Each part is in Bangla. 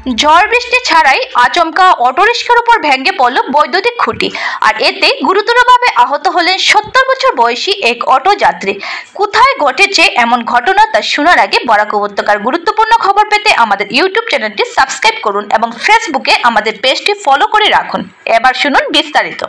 ঝড় বৃষ্টি ছাড়াই আচমকা অটোরিকশার উপর ভেঙে পড়ল বৈদ্যুতিক খুঁটি। আর এতে গুরুতরভাবে আহত হলেন ৭০ বছর বয়সী এক অটো যাত্রী। কোথায় ঘটেছে এমন ঘটনা তা শোনার আগে বরাক উপত্যকার গুরুত্বপূর্ণ খবর পেতে আমাদের ইউটিউব চ্যানেলটি সাবস্ক্রাইব করুন এবং ফেসবুকে আমাদের পেজটি ফলো করে রাখুন। এবার শুনুন বিস্তারিত।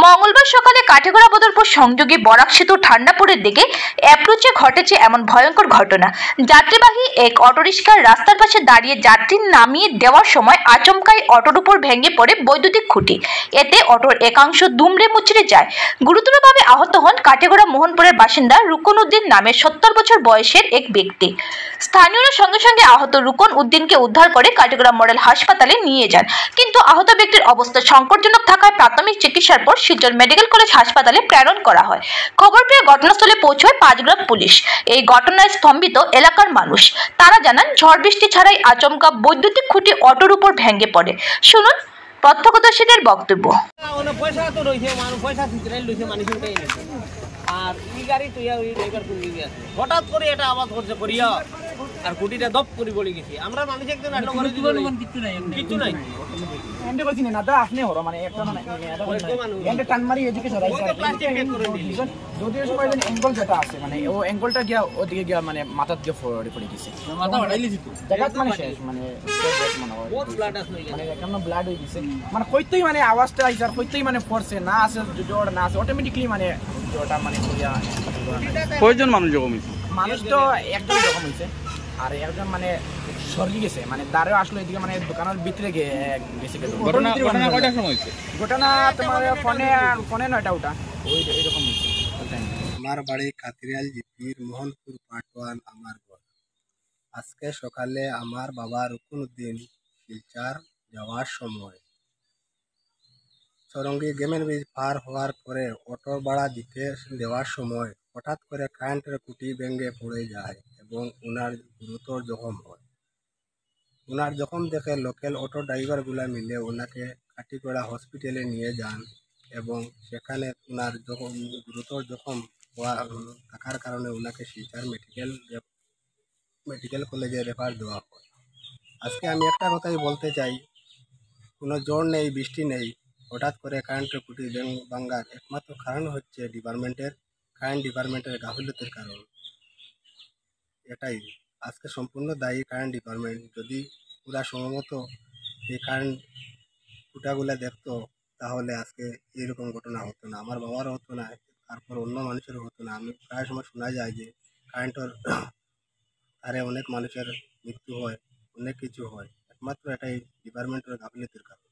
মঙ্গলবার সকালে কাঠিগড়া বদরপুর সংযোগী বরাক সেতু ঠান্ডাপুরের দিকে অ্যাপ্রোচে ঘটেছে এমন ভয়ঙ্কর ঘটনা। যাত্রীবাহী এক অটোরিকশার রাস্তার পাশে দাঁড়িয়ে যাত্রী নামিয়ে দেওয়ার সময় আচমকাই অটোর উপর ভেঙে পড়ে বৈদ্যুতিক খুঁটি। এতে অটোর একাংশ দুমড়ে মুচড়ে যায়। গুরুতরভাবে আহত হন কাঠিগড়া মোহনপুরের বাসিন্দা রুকন উদ্দিন নামে ৭০ বছর বয়সের এক ব্যক্তি। স্থানীয়রা সঙ্গে সঙ্গে আহত রুকন উদ্দিনকে উদ্ধার করে কাঠিগড়া মডেল হাসপাতালে নিয়ে যান, কিন্তু আহত ব্যক্তির অবস্থা সংকটজনক থাকায় প্রাথমিক চিকিৎসার পর শিলচর মেডিকেল কলেজ হাসপাতালে প্রেরণ করা হয়। খবর পেয়ে ঘটনাস্থলে পৌঁছয় ৫ গ্রাম পুলিশ। এই ঘটনায় স্তম্ভিত এলাকার মানুষ। তারা জানান, ঝড় বৃষ্টি ছাড়াই আচমকা বৈদ্যুতিক খুঁটি অটোর উপর ভেঙে পড়ে। শুনুন প্রত্যক্ষদর্শীদের বক্তব্য। আর এই গাড়ি তো ড্রাইভার কোন দিকে আছে, হঠাৎ করে এটা আওয়াজ করছে করিয়া আর কুটিটা দপ করে বলে গেছি। আমরা মানুষ একজন কিছু নাই এন্ডে কইছিনে না দা আপনি হরো মানে একটা মানে এন্ডে টান মারি এদিকে সরাই প্লাস্টিক প্যাক করে দিলি। যদি এসে পাইলেন অ্যাঙ্গল যেটা আছে মানে ও অ্যাঙ্গলটা গিয়া ওদিকে গিয়া মানে মাথাত গিয়া পড়ে গেছে, মাথা উড়াইলিছি তো জায়গা মানে শেষ মানে মনে হয় বহুত ব্লাড আছে মানে কেমন ব্লাড হয়ে গেছে মানে কইতেই মানে আওয়াজটা আইছে আর কইতেই মানে ফোর্সে না আছে জোর না আছে অটোমেটিক্যালি মানে ওটা মানে কইয়া কয়জন মানুষ জখম হইছে? মানুষ তো একজন জখম হইছে আর একজন মানে সরকি গেছে মানে দাঁড়াও আসলে এদিকে মানে দোকানের ভিতরে গেছে। ঘটনা কয়টার সময় হইছে? ঘটনা তোমার ফোনে 9টা ওটা ওই এরকম হইছে। আমার বাড়ি কাতিরিয়াল জিপির মোহনপুর পাটওয়ান আমার ঘর। আজকে সকালে আমার বাবা রুকন উদ্দিন শিলচর যাওয়ার সময় চরঙ্গি গেমের ব্রিজ পার হওয়ার পরে অটো ভাড়া দিতে দেওয়ার সময় হঠাৎ করে কারেন্টের খুঁটি ভেঙে পড়ে যায় এবং ওনার গুরুতর জখম হয়। ওনার জখম দেখে লোকাল অটো ড্রাইভারগুলা মিলে ওনাকে কাঠিগড়া হসপিটালে নিয়ে যান এবং সেখানে ওনার গুরুতর জখম থাকার কারণে ওনাকে শিলচর মেডিকেল কলেজে রেফার দেওয়া হয়। আজকে আমি একটা কথাই বলতে চাই, কোনো জ্বর নেই, বৃষ্টি নেই, হঠাৎ করে কারেন্টের খুঁটি ভাঙ্গার একমাত্র কারণ হচ্ছে কারেন্ট ডিপার্টমেন্টের গাফিলতির কারণ। এটাই আজকে সম্পূর্ণ দায়ী কারেন্ট ডিপার্টমেন্ট। যদি পুরা সময়মত এই কারেন্ট খুঁটাগুলা দেখতো তাহলে আজকে এইরকম ঘটনা হতো না, আমার বাবারও হতো না, তারপর অন্য মানুষেরও হতো না। আমি প্রায় সময় শোনা যায় যে কারেন্টের ধারে অনেক মানুষের মৃত্যু হয়, অনেক কিছু হয়, একমাত্র এটাই ডিপার্টমেন্টের গাফিলতির কারণ।